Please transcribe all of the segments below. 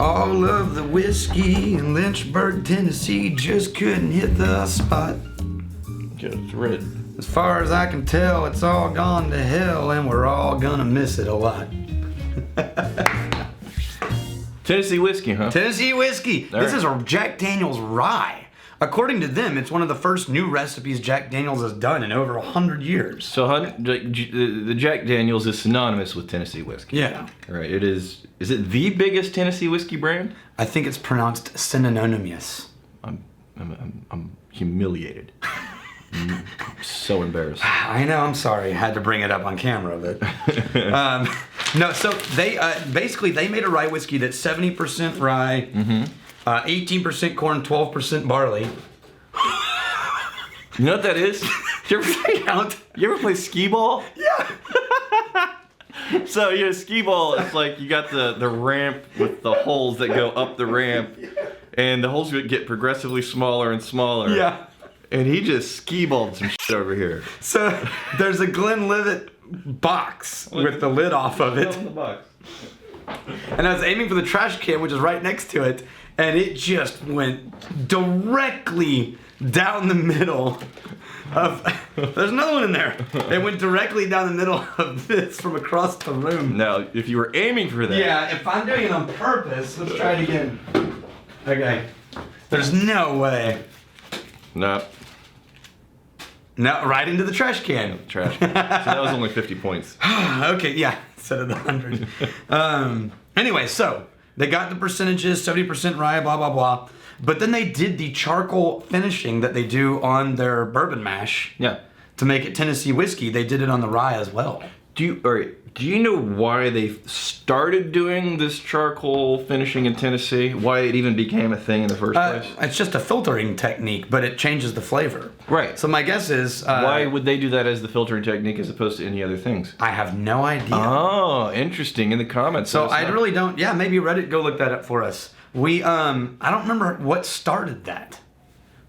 All of the whiskey in Lynchburg, Tennessee just couldn't hit the spot. It's red. As far as I can tell, it's all gone to hell and we're all gonna miss it a lot. Tennessee whiskey, huh? Tennessee whiskey. All This right. is a Jack Daniel's rye. According to them, it's one of the first new recipes Jack Daniel's has done in over 100 years. So the Jack Daniel's is synonymous with Tennessee whiskey. Yeah. Right. It is. Is it the biggest Tennessee whiskey brand? I think it's pronounced synonymous. I'm humiliated. I'm so embarrassed. I know, I'm sorry. I had to bring it up on camera, but... no, so they basically, they made a rye whiskey that's 70% rye, 18% corn, 12% barley. You know what that is? You ever play skee ball? Yeah. So skee ball, it's like you got the ramp with the holes that go up the ramp, and the holes get progressively smaller and smaller. Yeah. And he just skee balled some shit over here. So there's a Glenlivet box with the lid off of it. In the box. And I was aiming for the trash can, which is right next to it, and it just went directly down the middle of... There's another one in there. It went directly down the middle of this from across the room. Now, if you were aiming for that... Yeah, if I'm doing it on purpose, let's try it again. Okay. There's no way. No. No, right into the trash can. Trash. So that was only 50 points. Okay, yeah, instead of the 100. Anyway, so they got the percentages, 70% rye, blah, blah, blah. But then they did the charcoal finishing that they do on their bourbon mash. Yeah. To make it Tennessee whiskey. They did it on the rye as well. Do you know why they started doing this charcoal finishing in Tennessee? Why it even became a thing in the first place? It's just a filtering technique, but it changes the flavor. Right. So my guess is... why would they do that as the filtering technique as opposed to any other things? I have no idea. Oh, interesting. In the comments. So I really don't... Yeah, maybe Reddit, go look that up for us. I don't remember what started that.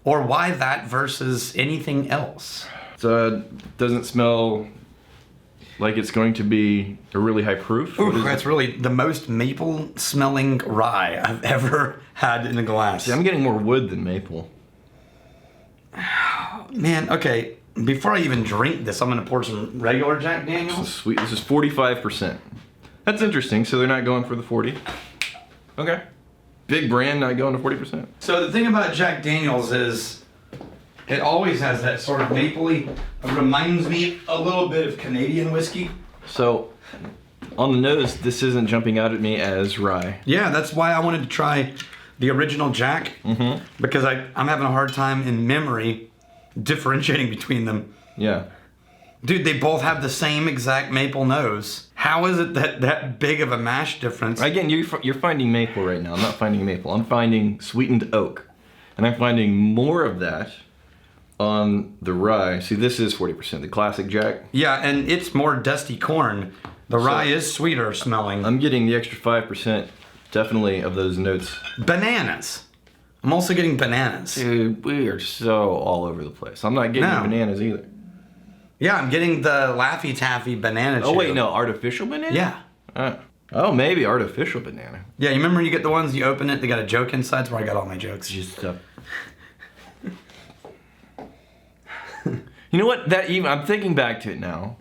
Or why that versus anything else. So it doesn't smell like it's going to be a really high proof? Ooh, that's really the most maple smelling rye I've ever had in a glass. See, I'm getting more wood than maple. Man, okay. Before I even drink this, I'm going to pour some regular Jack This is Daniels. sweet. This is 45%. That's interesting. So they're not going for the 40. Okay. Big brand not going to 40%. So the thing about Jack Daniels is it always has that sort of mapley. It reminds me a little bit of Canadian whiskey. So on the nose, this isn't jumping out at me as rye. Yeah, that's why I wanted to try the original Jack. Because I'm having a hard time in memory differentiating between them. Yeah. Dude, they both have the same exact maple nose. How is it that big of a mash difference? Again, you're finding maple right now. I'm not finding maple. I'm finding sweetened oak. And I'm finding more of that on the rye. See, this is 40%, the classic Jack. Yeah, and it's more dusty corn. The rye is sweeter smelling. I'm getting the extra 5% definitely of those notes. Bananas. I'm also getting bananas. Dude, we are so all over the place. I'm not getting No. bananas either. Yeah, I'm getting the Laffy Taffy banana Oh, chew. wait, no, artificial banana? Yeah. Oh, maybe artificial banana. Yeah, you remember you get the ones, you open it, they got a joke inside? That's where I got all my jokes. Just You know what? I'm thinking back to it now.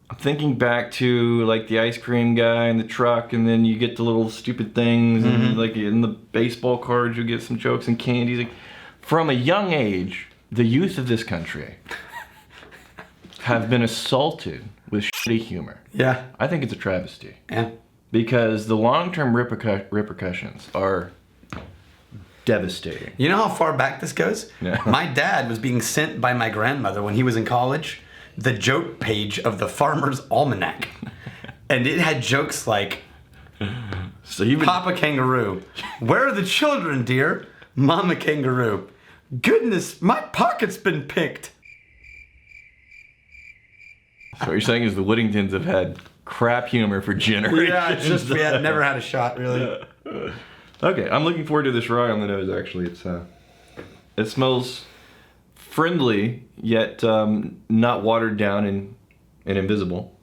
I'm thinking back to like the ice cream guy in the truck, and then you get the little stupid things, and like in the baseball cards you get some jokes and candies. Like, from a young age, the youth of this country have been assaulted with shitty humor. Yeah. I think it's a travesty. Yeah. Because the long-term repercussions are devastating. You know how far back this goes? Yeah. My dad was being sent by my grandmother when he was in college the joke page of the Farmer's Almanac. And it had jokes like, So you've been... Papa Kangaroo, where are the children, dear? Mama Kangaroo, goodness, my pocket's been picked. So what you're saying is the Whittingtons have had crap humor for generations. Yeah, it's just we had never had a shot, really. Okay, I'm looking forward to this rye on the nose, actually. It smells friendly, yet not watered down and invisible.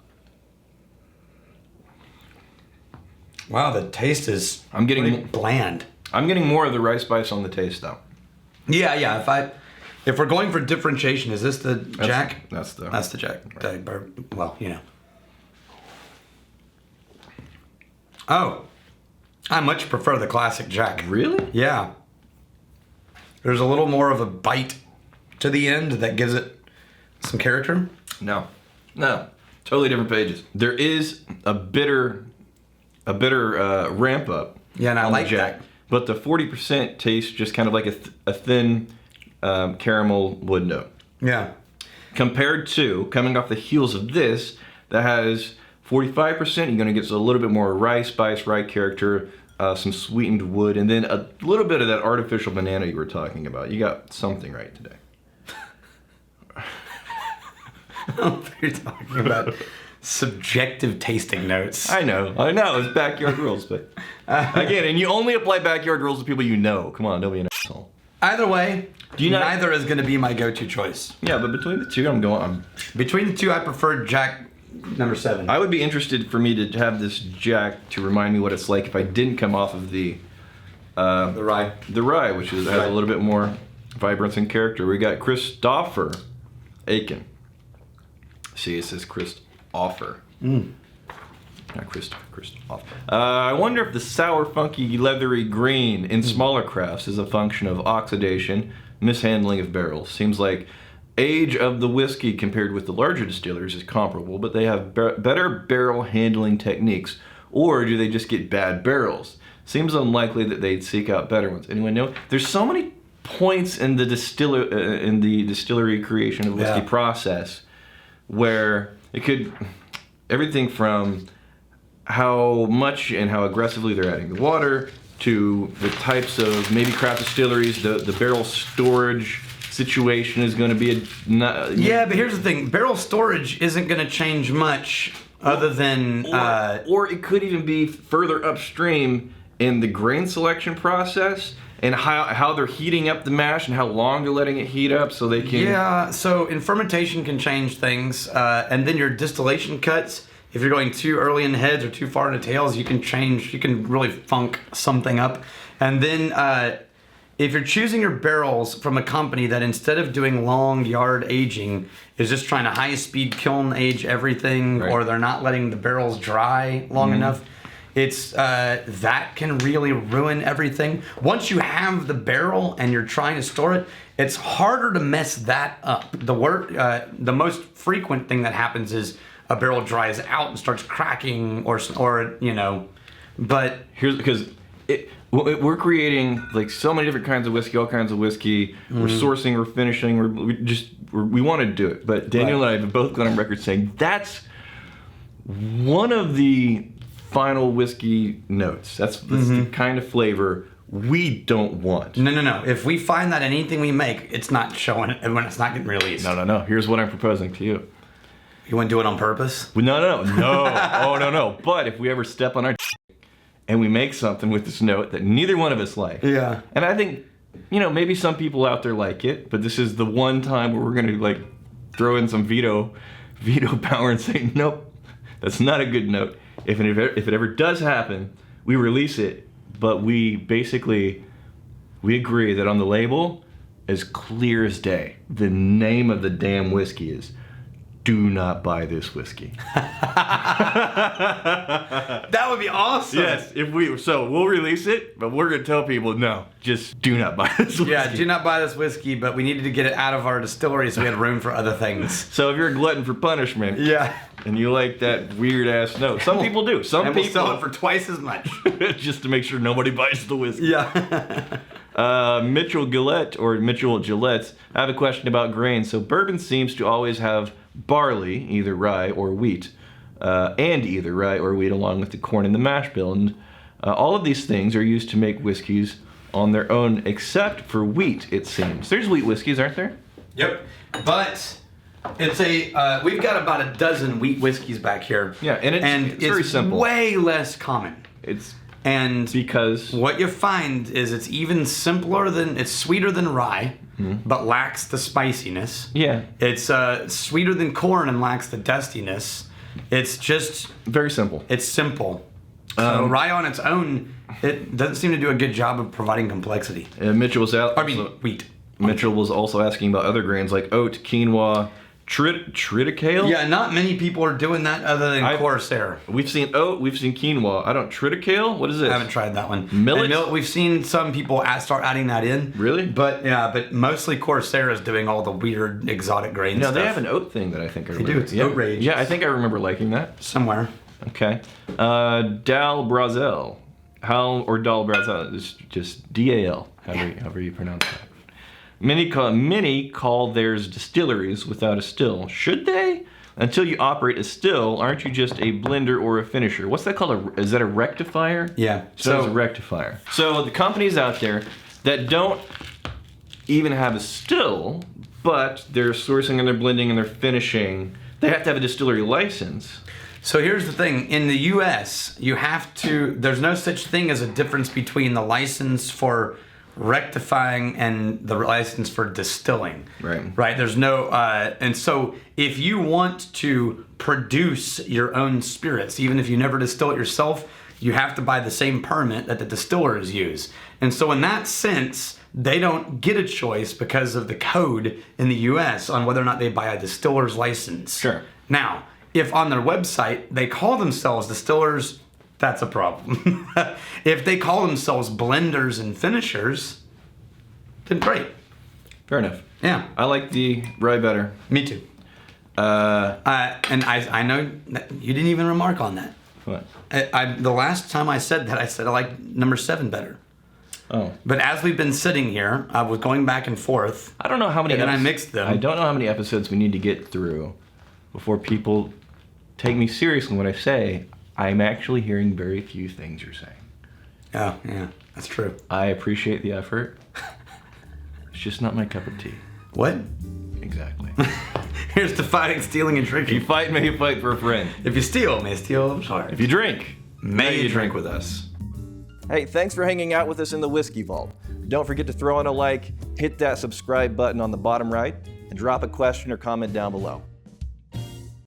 Wow, the taste is I'm getting pretty bland. I'm getting more of the rice spice on the taste though. Yeah. If we're going for differentiation, is this the Jack? That's the Jack. Well, you know. Oh, I much prefer the classic Jack. Really? Yeah. There's a little more of a bite to the end that gives it some character. No, totally different pages. There is a bitter ramp up. Yeah, and I on the like Jack, that. but the 40% tastes just kind of like a thin caramel wood note. Yeah. Compared to coming off the heels of this, that has 45%. You're going to get a little bit more rice spice, rye character, some sweetened wood, and then a little bit of that artificial banana you were talking about. You got something right today. I don't know what you're talking about. Subjective tasting notes. I know. It's backyard rules, but again, and you only apply backyard rules to people you know. Come on, don't be an asshole. Either way, Do you not- neither is going to be my go-to choice. Yeah, but between the two, Between the two, I prefer Jack number 7. I would be interested for me to have this Jack to remind me what it's like if I didn't come off of the rye. The rye, which has a little bit more vibrance and character. We got Christopher Aiken. See, it says Christopher. Not Christopher. I wonder if the sour, funky, leathery green in smaller crafts is a function of oxidation, mishandling of barrels. Seems like age of the whiskey compared with the larger distillers is comparable, but they have better barrel handling techniques. Or do they just get bad barrels? Seems unlikely that they'd seek out better ones. Anyone know? There's so many points in the distillery creation of whiskey process where it could everything from how much and how aggressively they're adding the water to the types of maybe craft distilleries, the barrel storage situation is going to be Yeah, but here's the thing: barrel storage isn't going to change much, other than or it could even be further upstream in the grain selection process and how they're heating up the mash and how long they're letting it heat up so they can. Yeah, so in fermentation can change things, and then your distillation cuts. If you're going too early in the heads or too far in the tails, you can really funk something up. And then if you're choosing your barrels from a company that instead of doing long yard aging is just trying to high speed kiln age everything, right, or they're not letting the barrels dry long enough, it's that can really ruin everything. Once you have the barrel and you're trying to store it, it's harder to mess that up. The most frequent thing that happens is a barrel dries out and starts cracking, or but here's because we're creating like so many different kinds of whiskey, all kinds of whiskey. We're sourcing, we're finishing, we want to do it. But Daniel and I have both gone on record saying that's one of the final whiskey notes. That's the kind of flavor we don't want. No. If we find that in anything we make, it's not showing it when it's not getting released. No. Here's what I'm proposing to you. You want to do it on purpose? No. Oh, no. But if we ever step on our and we make something with this note that neither one of us like. Yeah. And I think, maybe some people out there like it, but this is the one time where we're going to throw in some veto power and say, nope, that's not a good note. If it ever does happen, we release it, but we agree that on the label, as clear as day, the name of the damn whiskey is "Do not buy this whiskey." That would be awesome. Yes, we'll release it, but we're gonna tell people no, just do not buy this whiskey. Yeah, do not buy this whiskey, but we needed to get it out of our distillery so we had room for other things. So if you're a glutton for punishment, and you like that weird ass note, some people do. Some and people we'll sell it for twice as much, just to make sure nobody buys the whiskey. Yeah. Mitchell Gillette. I have a question about grain. So bourbon seems to always have barley, either rye or wheat, along with the corn and the mash bill. And all of these things are used to make whiskeys on their own, except for wheat, it seems. There's wheat whiskeys, aren't there? Yep. But it's we've got about a dozen wheat whiskeys back here. Yeah, and it's very simple. Way less common. And because what you find is it's sweeter than rye, but lacks the spiciness. Yeah. It's sweeter than corn and lacks the dustiness. It's just very simple. It's simple. So rye on its own, it doesn't seem to do a good job of providing complexity. Mitchell was out. Wheat. Mitchell was also asking about other grains like oat, quinoa, triticale. Yeah, not many people are doing that other than Corsair. We've seen oat, we've seen quinoa. Triticale? What is this? I haven't tried that one. Millet? We've seen some people start adding that in. Really? But mostly Corsair is doing all the weird exotic grain stuff. No, they have an oat thing that I think I remember. They do. It's oat rage. Yeah, I think I remember liking that. Somewhere. Okay. Dal Brazel. Dal Brazel. It's just D-A-L, however you pronounce that. Many call theirs distilleries without a still. Should they? Until you operate a still, aren't you just a blender or a finisher? What's that called? Is that a rectifier? Yeah. So it's a rectifier. So the companies out there that don't even have a still, but they're sourcing and they're blending and they're finishing, they have to have a distillery license. So here's the thing. In the US, there's no such thing as a difference between the license for rectifying and the license for distilling. Right. There's no, and so if you want to produce your own spirits, even if you never distill it yourself, you have to buy the same permit that the distillers use. And so in that sense, they don't get a choice because of the code in the US on whether or not they buy a distiller's license. Sure. Now, if on their website they call themselves distillers, that's a problem. If they call themselves blenders and finishers, then great. Fair enough. Yeah. I like the rye better. Me too. And I know that you didn't even remark on that. What? The last time I said that, I said I like number 7 better. Oh. But as we've been sitting here, I was going back and forth. I don't know how many. And then I mixed them. I don't know how many episodes we need to get through before people take me seriously when I say I'm actually hearing very few things you're saying. Oh, yeah, that's true. I appreciate the effort. It's just not my cup of tea. What? Exactly. Here's to fighting, stealing, and drinking. You fight, may you fight for a friend. If you steal, may steal hard. If you drink, may you drink with us. Hey, thanks for hanging out with us in the Whiskey Vault. Don't forget to throw in a like, hit that subscribe button on the bottom right, and drop a question or comment down below.